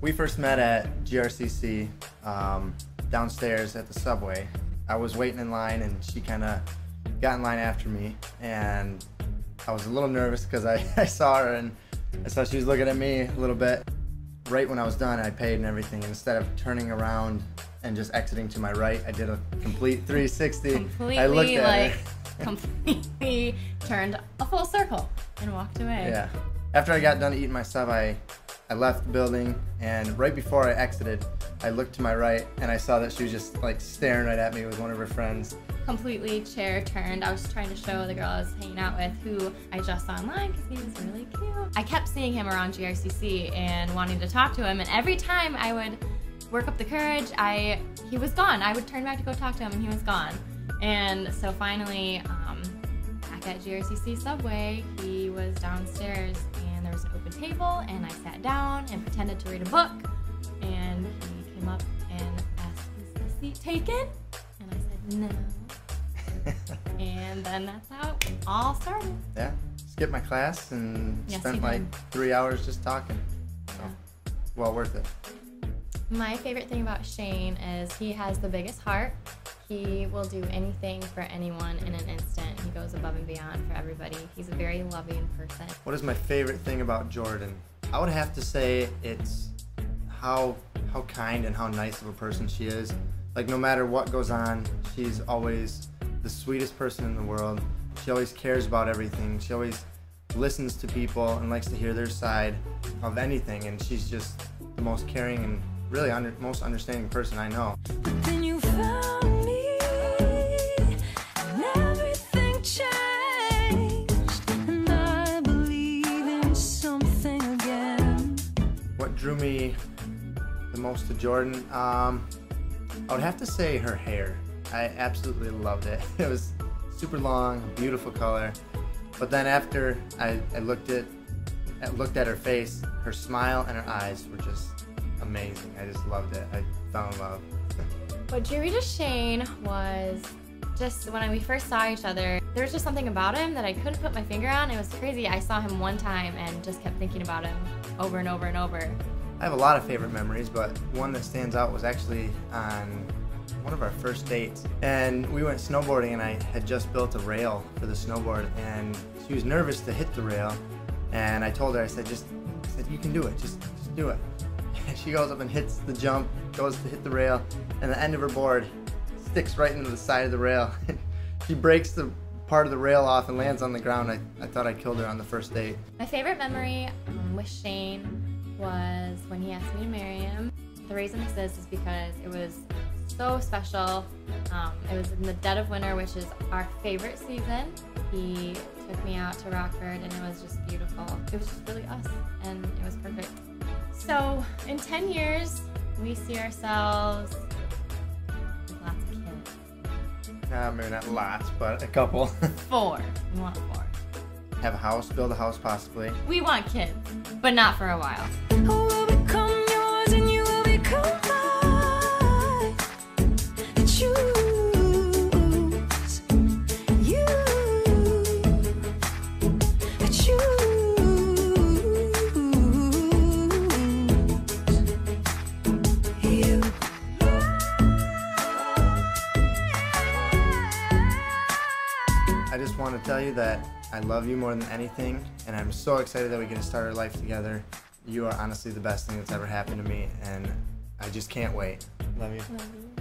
We first met at GRCC downstairs at the subway. I was waiting in line and she kind of got in line after me, and I was a little nervous because I saw her and I saw she was looking at me a little bit. Right when I was done, I paid and everything. Instead of turning around and just exiting to my right, I did a complete 360. I looked at her. Completely turned a full circle and walked away. Yeah. After I got done eating my stuff, I left the building, and right before I exited, I looked to my right and I saw that she was just like staring right at me with one of her friends. Completely chair turned. I was trying to show the girl I was hanging out with, who I just saw online because he was really cute. I kept seeing him around GRCC and wanting to talk to him, and every time I would work up the courage, he was gone. I would turn back to go talk to him and he was gone. And so finally, back at GRCC Subway, he was downstairs and there was an open table, and I sat down and pretended to read a book, and he came up and asked, "Is the seat taken?" And I said, "No." And then that's how it all started. Yeah, skipped my class and spent like 3 hours just talking. So, well worth it. My favorite thing about Shane is he has the biggest heart. He will do anything for anyone in an instant. He goes above and beyond for everybody. He's a very loving person. What is my favorite thing about Jourdan? I would have to say it's how kind and how nice of a person she is. Like, no matter what goes on, she's always the sweetest person in the world. She always cares about everything. She always listens to people and likes to hear their side of anything, and she's just the most caring and really most understanding person I know. Then you found me, and everything changed, and I believe in something again. What drew me the most to Jourdan? I would have to say her hair. I absolutely loved it. It was super long, beautiful color. But then after I looked at her face, her smile and her eyes were just amazing. I just loved it. I fell in love. What drew me to Shane was just when we first saw each other, there was just something about him that I couldn't put my finger on. It was crazy. I saw him one time and just kept thinking about him over and over and over. I have a lot of favorite memories, but one that stands out was actually on one of our first dates. And we went snowboarding, and I had just built a rail for the snowboard, and she was nervous to hit the rail. And I told her, I said, "You can do it, just do it." And she goes up and hits the jump, goes to hit the rail, and the end of her board sticks right into the side of the rail. She breaks the part of the rail off and lands on the ground. I thought I killed her on the first date. My favorite memory with Shane was when he asked me to marry him. The reason this is because it was so special. It was in the dead of winter, which is our favorite season. He took me out to Rockford, and it was just beautiful. It was just really us, and it was perfect. So in 10 years, we see ourselves with lots of kids. Maybe not lots, but a couple. 4. We want 4. Have a house, build a house possibly. We want kids, but not for a while. I will become yours and you will become mine. Choose you. Choose you. I just want to tell you that I love you more than anything, and I'm so excited that we get to start our life together. You are honestly the best thing that's ever happened to me, and I just can't wait. Love you. Love you.